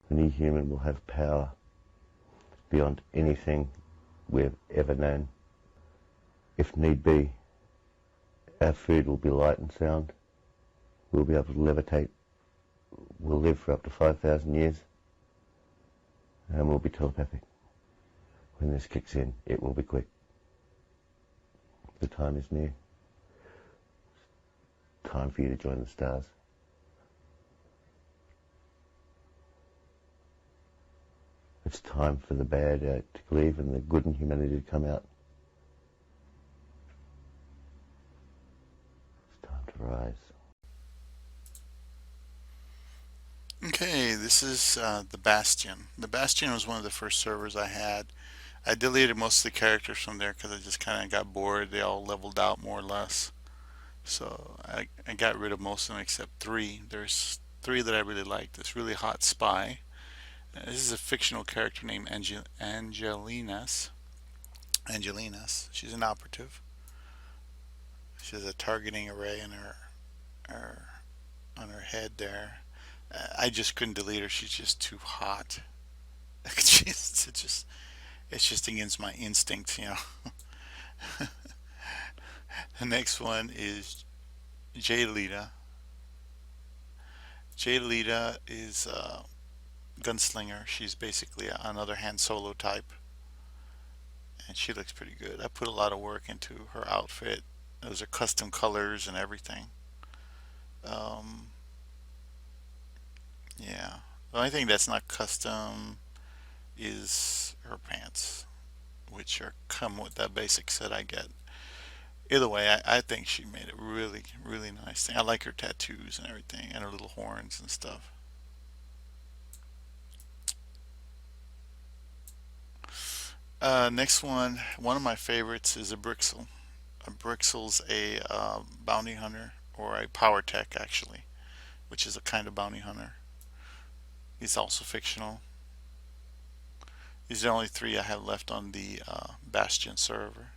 The new human will have power beyond anything we've ever known. If need be, our food will be light and sound. We'll be able to levitate. We'll live for up to 5,000 years. And we'll be telepathic. When this kicks in, it will be quick. The time is near. It's time for you to join the stars. It's time for the bad to leave and the good in humanity to come out. It's time to rise. Okay, this is the Bastion. The Bastion was one of the first servers I had. I deleted most of the characters from there because I just kind of got bored. They all leveled out more or less. So I got rid of most of them except three. There's three that I really like. This really hot spy. This is a fictional character named Angelinas. Angelinas. She's an operative. She has a targeting array in her on her head there. I just couldn't delete her. She's just too hot. It's just against my instincts, you know. The next one is Lita. Lita is a gunslinger. She's basically another Han Solo type, and she looks pretty good. I put a lot of work into her outfit. Those are custom colors and everything. Um, yeah. The only thing that's not custom is her pants, which are come with that basic set I get. Either way, I think she made a really, really nice thing. I like her tattoos and everything, and her little horns and stuff. Next one of my favorites is a Brixel. A Brixel's a bounty hunter, or a power tech actually, which is a kind of bounty hunter. He's also fictional. These are the only three I have left on the Bastion server.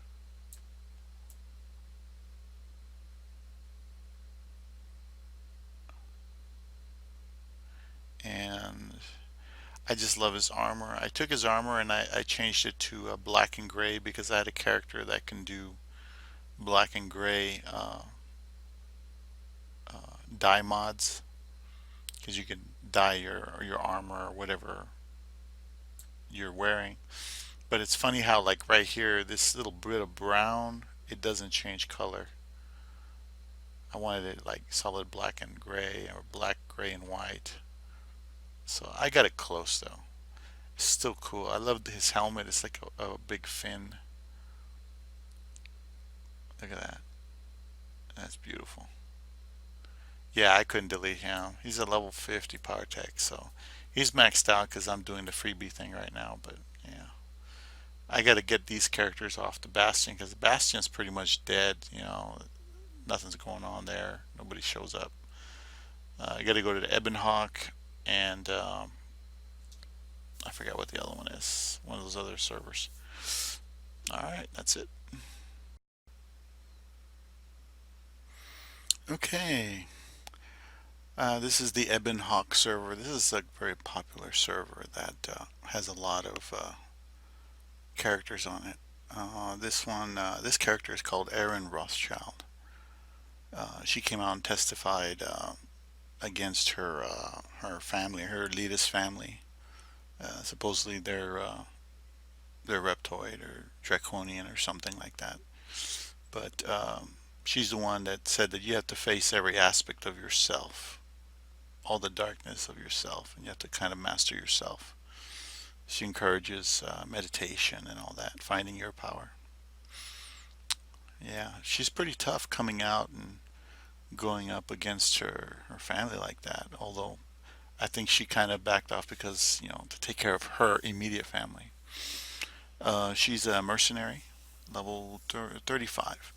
And I just love his armor. I took his armor and I changed it to black and gray because I had a character that can do black and gray dye mods, because you can dye your armor or whatever you're wearing. But it's funny how, like, right here, this little bit of brown, it doesn't change color. I wanted it like solid black and gray, or black, gray, and white. So I got it close though. It's still cool. I love his helmet. It's like a big fin. Look at that. That's beautiful. Yeah, I couldn't delete him. He's a level 50 power tech, so he's maxed out because I'm doing the freebie thing right now. But yeah, I got to get these characters off the Bastion because the Bastion's pretty much dead. You know, nothing's going on there. Nobody shows up. I got to go to the Ebonhawk and I forgot what the other one is. One of those other servers. All right, that's it. Okay. This is the Ebonhawk server. This is a very popular server that has a lot of characters on it. This character is called Erin Rothschild. She came out and testified against her family, her Lita's family. Supposedly they're reptoid or draconian or something like that. But she's the one that said that you have to face every aspect of yourself, all the darkness of yourself, and you have to kind of master yourself. She encourages meditation and all that, finding your power. Yeah, she's pretty tough coming out and going up against her family like that. Although I think she kind of backed off because, you know, to take care of her immediate family. She's a mercenary, level 35.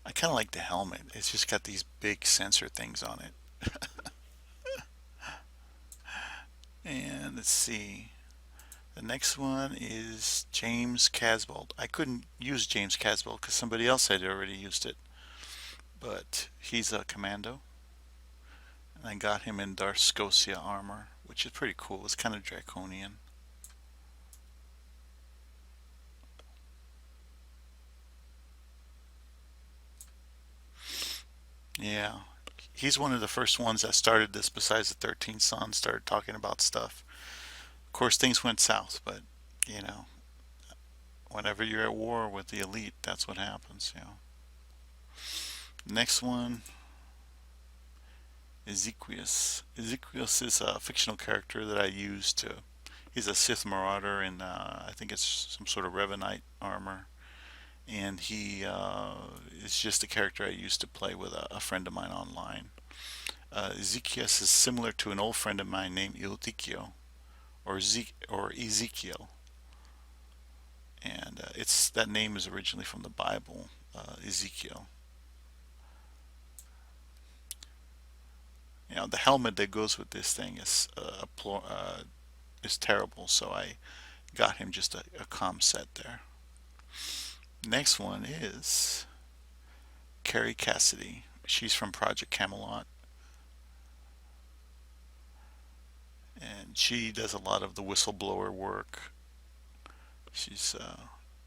I kind of like the helmet. It's just got these big sensor things on it. And let's see. The next one is James Casbolt. I couldn't use James Casbolt because somebody else had already used it. But he's a commando. And I got him in Darskosia armor, which is pretty cool. It's kind of draconian. Yeah. He's one of the first ones that started this besides the 13th Son, started talking about stuff. Of course, things went south, but, you know, whenever you're at war with the elite, that's what happens, you know. Next one, Ezequiel. Ezequiel is a fictional character that I use to. He's a Sith Marauder in, I think it's some sort of Revanite armor. And he is just a character I used to play with a friend of mine online. Ezequiel is similar to an old friend of mine named Ezequiel, or Ezequiel, and it's that name is originally from the Bible, Ezekiel. You know, the helmet that goes with this thing is terrible, so I got him just a comm set there. Next one is Kerry Cassidy. She's from Project Camelot, and she does a lot of the whistleblower work. She's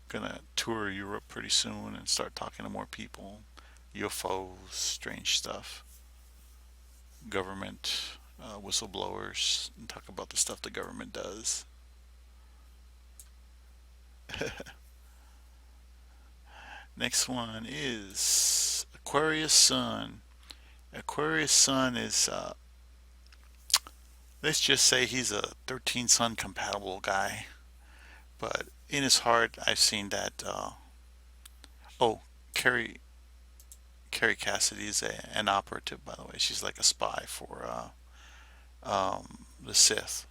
gonna tour Europe pretty soon and start talking to more people, UFOs, strange stuff, government, whistleblowers, and talk about the stuff the government does. Next one is Aquarius Son. Aquarius Son is, let's just say he's a 13 Son compatible guy, but in his heart, I've seen that. Oh, Carrie Kerry Cassidy is an operative, by the way. She's like a spy for the Sith.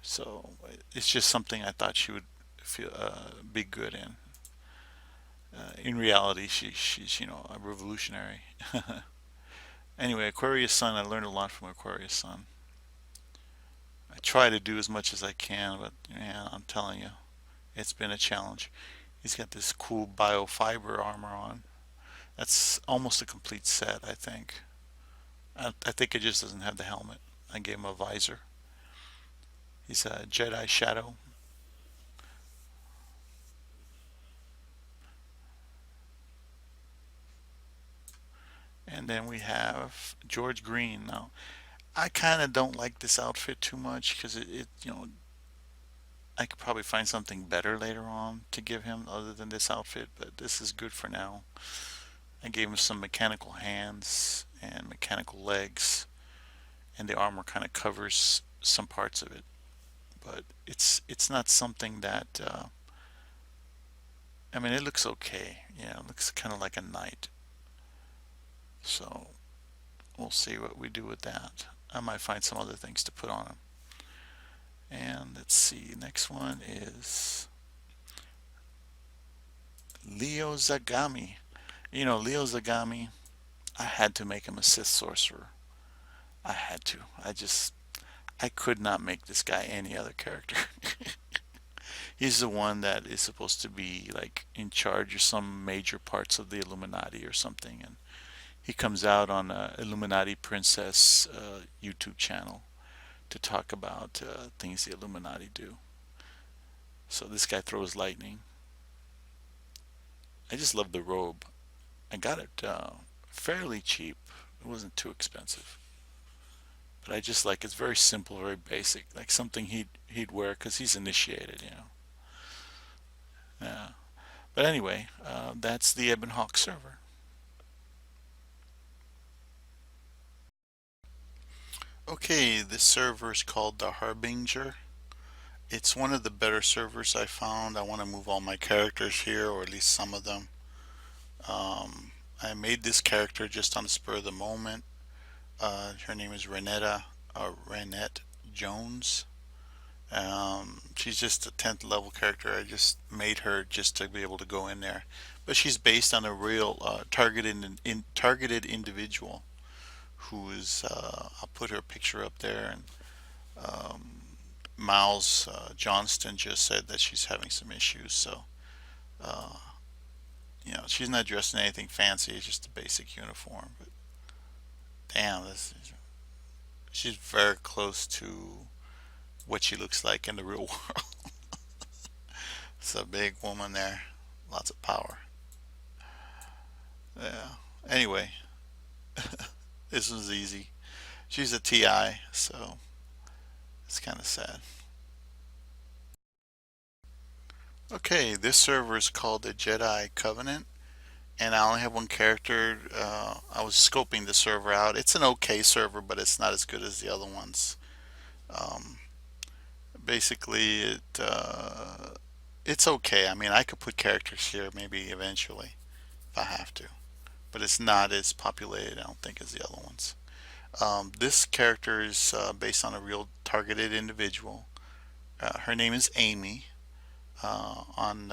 So it's just something I thought she would feel be good in. In reality, she's a revolutionary. Anyway, Aquarius Son. I learned a lot from Aquarius Son. I try to do as much as I can, but man, I'm telling you, it's been a challenge. He's got this cool biofiber armor on. That's almost a complete set, I think. I think it just doesn't have the helmet. I gave him a visor. He's a Jedi Shadow. And then we have George Green. Now, I kind of don't like this outfit too much because I could probably find something better later on to give him other than this outfit, but this is good for now. I gave him some mechanical hands and mechanical legs, and the armor kind of covers some parts of it. But it's not something that I mean, it looks okay. Yeah, it looks kind of like a knight. So we'll see what we do with that. I might find some other things to put on him. And let's see, next one is Leo Zagami. Leo Zagami, I had to make him a Sith sorcerer. I had to. I could not make this guy any other character. He's the one that is supposed to be like in charge of some major parts of the Illuminati or something, and he comes out on a Illuminati Princess YouTube channel to talk about things the Illuminati do. So this guy throws lightning. I just love the robe. I got it fairly cheap. It wasn't too expensive. But I just like it's very simple, very basic, like something he'd wear because he's initiated. Yeah. But anyway, that's the Ebon Hawk server. Okay, this server is called the Harbinger. It's one of the better servers I found. I want to move all my characters here, or at least some of them. I made this character just on the spur of the moment. Her name is Renetta, Renette Jones. She's just a 10th level character. I just made her just to be able to go in there. But she's based on a real targeted individual who is, I'll put her picture up there. And Miles Johnston just said that she's having some issues. So, uh, she's not dressed in anything fancy. It's just a basic uniform. But damn, this is She's very close to what she looks like in the real world. It's a big woman there, lots of power. Yeah. Anyway, this was easy. She's a TI, so it's kind of sad. Okay, this server is called the Jedi Covenant, and I only have one character. I was scoping the server out. It's an okay server, but it's not as good as the other ones. Um, Basically, it's okay. I mean, I could put characters here maybe eventually if I have to, but it's not as populated, I don't think, as the other ones. This character is based on a real targeted individual. Her name is Amy. On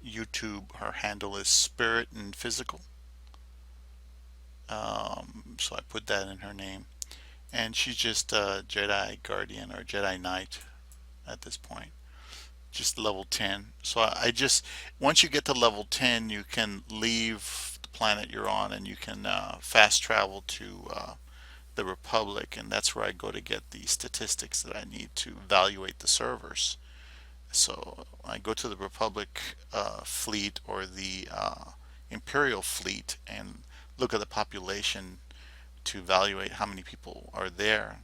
YouTube, her handle is Spirit and Physical. So I put that in her name. And she's just a Jedi Guardian or Jedi Knight at this point. Just level 10. So I just, once you get to level 10, you can leave the planet you're on and you can fast travel to the Republic. And that's where I go to get the statistics that I need to evaluate the servers. So I go to the Republic fleet or the Imperial fleet and look at the population to evaluate how many people are there.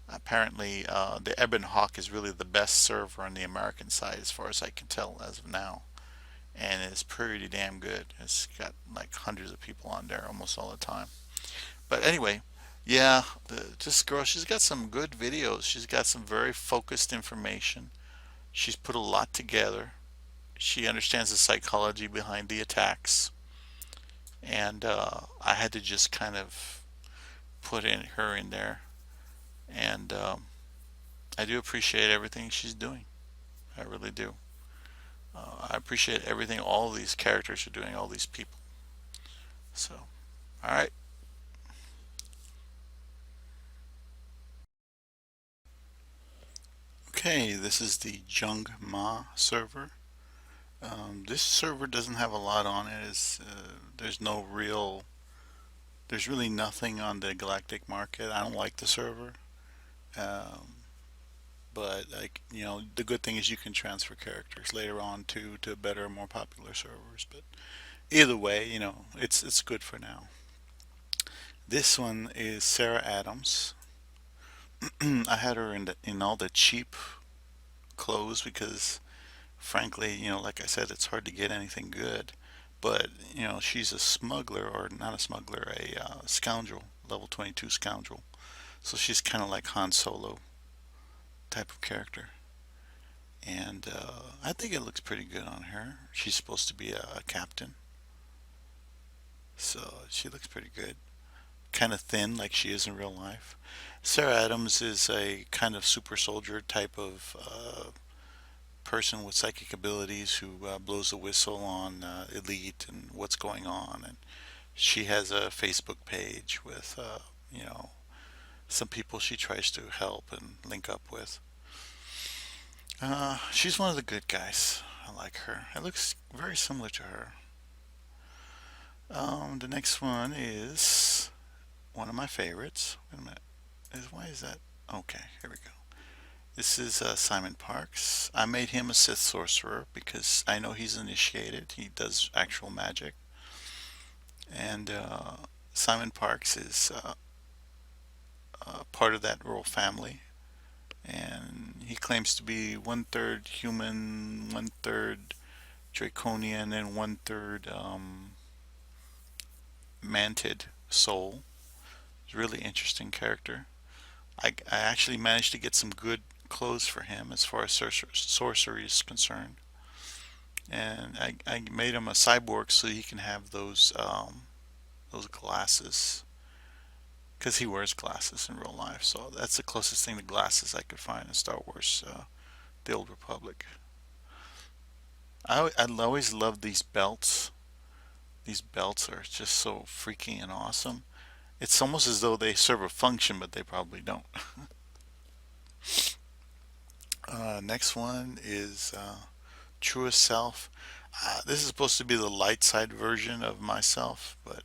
Apparently, the Ebon Hawk is really the best server on the American side, as far as I can tell as of now, and it's pretty damn good. It's got like hundreds of people on there almost all the time. But anyway, yeah, this girl, she's got some good videos. She's got some very focused information. She's put a lot together. She understands the psychology behind the attacks, and I had to just kind of put in her in there, and I do appreciate everything she's doing. I really do. I appreciate everything all these characters are doing, all these people. So, all right. Okay, this is the Jung Ma server. This server doesn't have a lot on it. There's no real, there's really nothing on the galactic market. I don't like the server. Um, but like the good thing is you can transfer characters later on to better, more popular servers. But either way, it's good for now. This one is Sarah Adams. I had her in all the cheap clothes because, frankly, like I said, it's hard to get anything good. But she's a smuggler, or not a smuggler, a scoundrel, level 22 scoundrel. So she's kind of like Han Solo type of character. And I think it looks pretty good on her. She's supposed to be a captain, so she looks pretty good. Kind of thin, like she is in real life. Sarah Adams is a kind of super soldier type of person with psychic abilities who blows the whistle on Elite and what's going on. And she has a Facebook page with, some people she tries to help and link up with. She's one of the good guys. I like her. It looks very similar to her. The next one is one of my favorites. Wait a minute. Why is that? Okay, here we go. This is Simon Parks. I made him a Sith sorcerer because I know he's initiated. He does actual magic. And Simon Parks is part of that royal family. And he claims to be one third human, one third draconian, and one third mantid soul. He's a really interesting character. I actually managed to get some good clothes for him as far as sorcery is concerned. And I made him a cyborg so he can have those glasses because he wears glasses in real life. So that's the closest thing to glasses I could find in Star Wars, The Old Republic. I always love these belts. These belts are just so freaking and awesome. It's almost as though they serve a function, but they probably don't. Next one is Truest Self. This is supposed to be the light side version of myself, but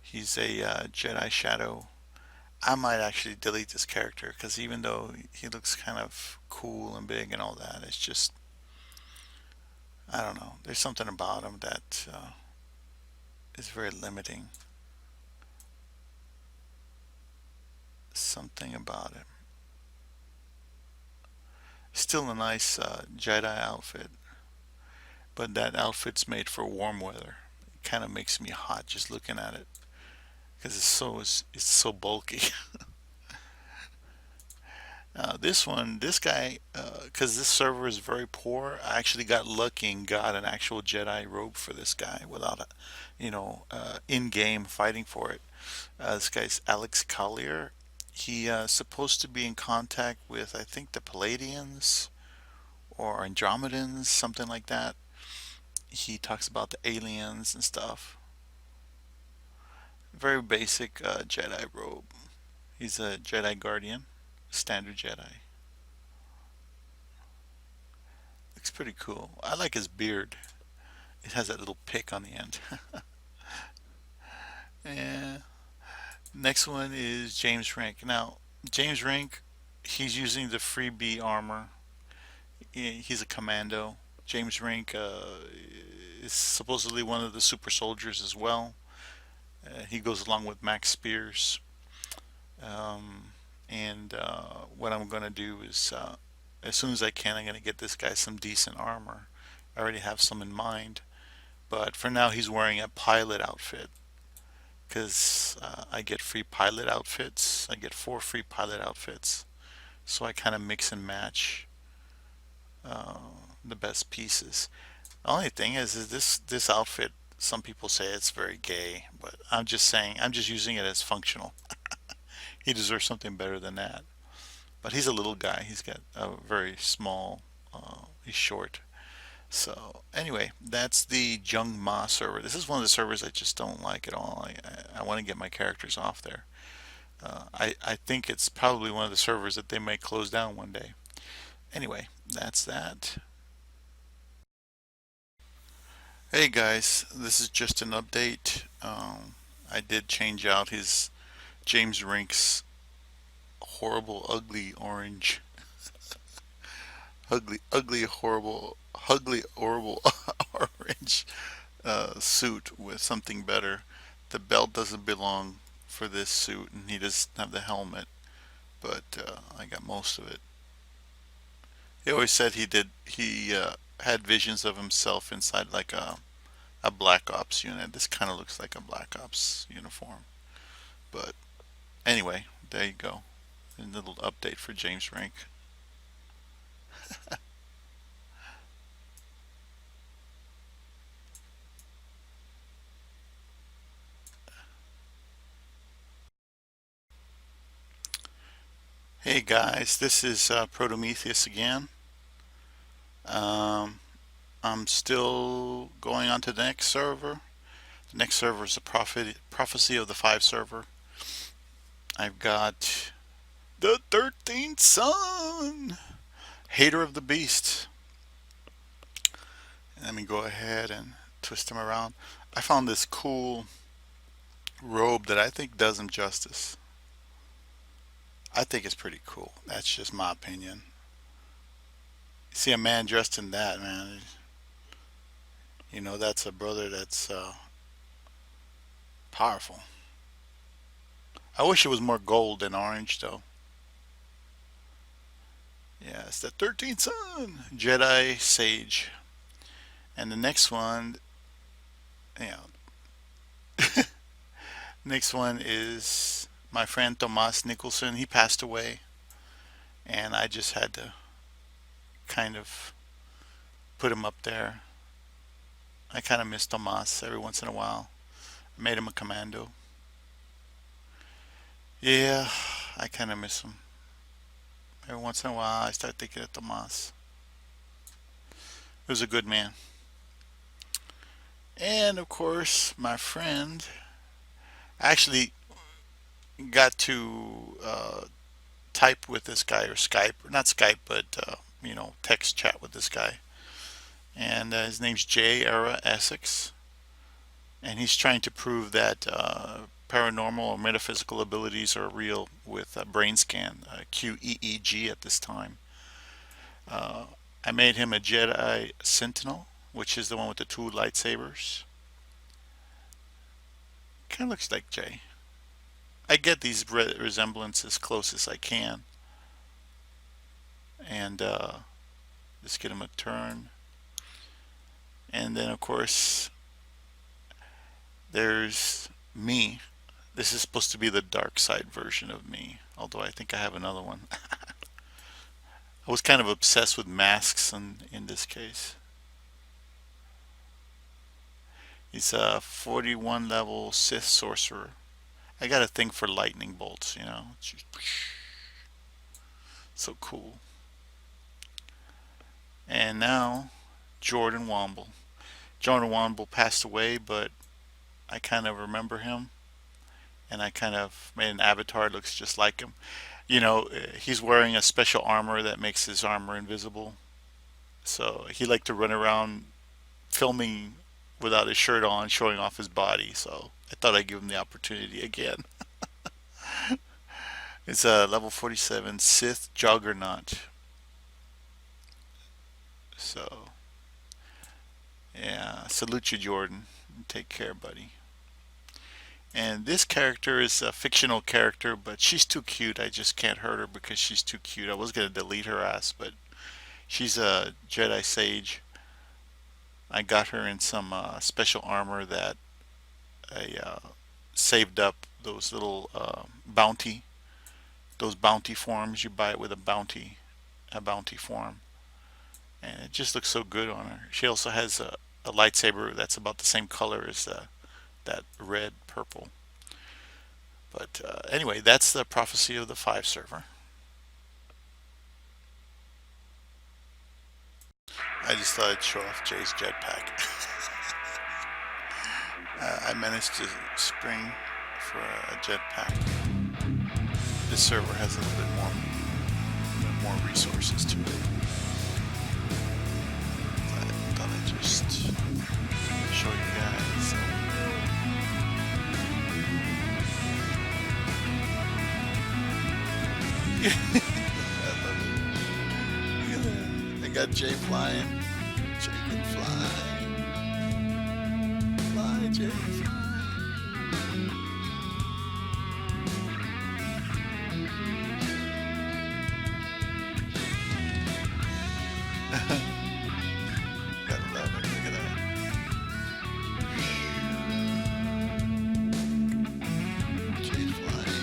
he's a Jedi Shadow, I might actually delete this character because even though he looks kind of cool and big and all that, it's just, I don't know. There's something about him that is very limiting. Something about him. Still a nice Jedi outfit, but that outfit's made for warm weather. It kind of makes me hot just looking at it because it's so bulky. This guy, because this server is very poor, I actually got lucky and got an actual Jedi robe for this guy without a, in-game fighting for it. This guy's Alex Collier. He supposed to be in contact with, I think, the Palladians or Andromedans, something like that. He talks about the aliens and stuff. Very basic Jedi robe. He's a Jedi Guardian, standard Jedi. Looks pretty cool. I like his beard. It has that little pick on the end. Yeah. Next one is James Ranck. Now, James Ranck, he's using the freebie armor. He's a commando. James Ranck is supposedly one of the super soldiers as well. He goes along with Max Spears. And what I'm going to do is, as soon as I can, I'm going to get this guy some decent armor. I already have some in mind. But for now, he's wearing a pilot outfit. Because I get free pilot outfits. I get 4 free pilot outfits. So I kind of mix and match uh, the best pieces. The only thing is this outfit, some people say it's very gay, but I'm just saying, I'm just using it as functional. He deserves something better than that. But he's a little guy. He's got a very small, he's short. So anyway, that's the Jung Ma server. This is one of the servers I just don't like at all. I want to get my characters off there. I think it's probably one of the servers that they may close down one day. Anyway, that's that. Hey guys, this is just an update. I did change out his James Ranck's horrible, ugly orange, horrible orange suit with something better. The belt doesn't belong for this suit, and he doesn't have the helmet, but I got most of it. He always said he had visions of himself inside like a Black Ops unit. This kind of looks like a Black Ops uniform. But anyway, there you go. A little update for James Ranck. Hey guys, this is ProtoMe Theus again. Um, I'm still going on to the next server. The next server is the Prophecy of the Five server. I've got the 13th Son, Hater of the Beast. Let me go ahead and twist him around. I found this cool robe that I think does him justice. I think it's pretty cool. That's just my opinion. You see a man dressed in that, man. That's a brother that's powerful. I wish it was more gold than orange, though. Yeah, it's the 13th Son, Jedi Sage. And the next one, you know, next one is my friend Tomas Nicholson. He passed away, and I just had to kind of put him up there. I kind of miss Tomas every once in a while. I made him a commando. Yeah, I kind of miss him. Every once in a while, I start thinking of Tomas. He was a good man. And of course, my friend actually got to type with this guy, or Skype, or not Skype, but text chat with this guy. And his name's J. Era Essex, and he's trying to prove that paranormal or metaphysical abilities are real with brain scan, QEEG at this time. I made him a Jedi Sentinel, which is the one with the 2 lightsabers. Kind of looks like Jay. I get these resemblances as close as I can. And just get him a turn. And then, of course, there's me. This is supposed to be the dark side version of me, although I think I have another one. I was kind of obsessed with masks in this case. He's a 41 level Sith sorcerer. I got a thing for lightning bolts, you know. So cool. And now, Jordan Womble. Jordan Womble passed away, but I kind of remember him. And I kind of made an avatar that looks just like him. You know, he's wearing a special armor that makes his armor invisible. So he liked to run around filming without his shirt on, showing off his body. So I thought I'd give him the opportunity again. It's a level 47 Sith Juggernaut. So, yeah, salute you, Jordan. Take care, buddy. And this character is a fictional character, but she's too cute. I just can't hurt her because she's too cute. I was going to delete her ass, but she's a Jedi Sage. I got her in some special armor that I saved up those little those bounty forms. You buy it with a bounty form. And it just looks so good on her. She also has a lightsaber that's about the same color as that red purple. But anyway, that's the Prophecy of the 5 server. I just thought I'd show off Jay's jetpack. I managed to spring for a jetpack. This server has a little bit more resources to it. I thought I'd just show you guys. I love it. Look at that. I got Jay flying. Jay can fly. Fly, Jay, fly. Gotta love it. Look at that. Jay's flying.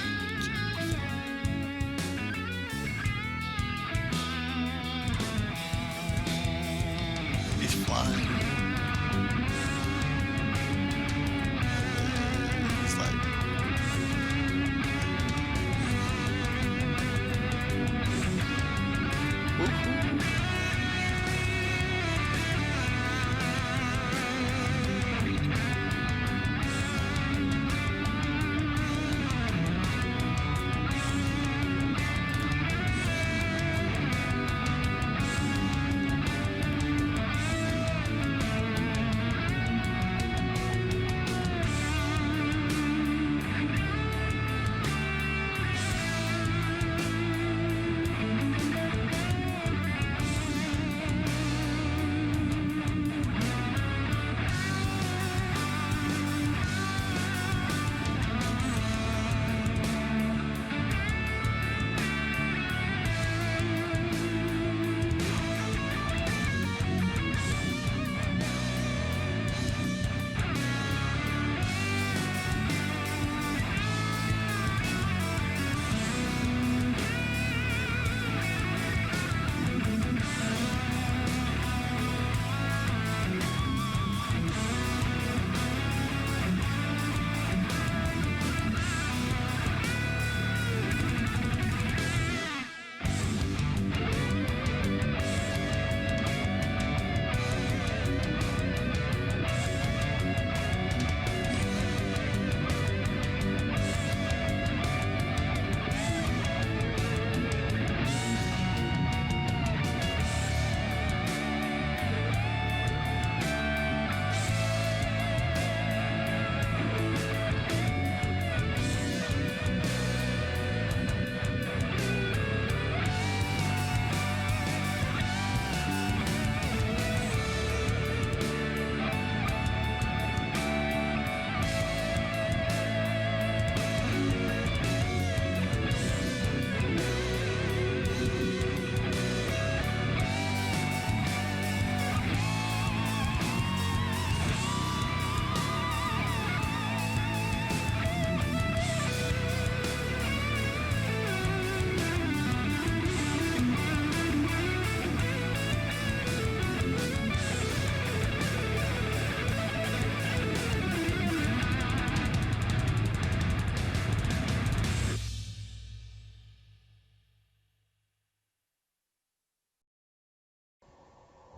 He's flying. It's like woo-hoo.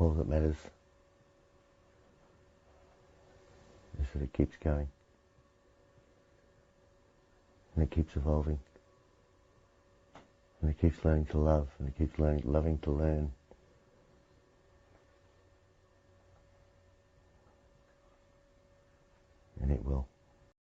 All that matters is that it keeps going, and it keeps evolving, and it keeps learning to love, and it keeps loving to learn. And it will.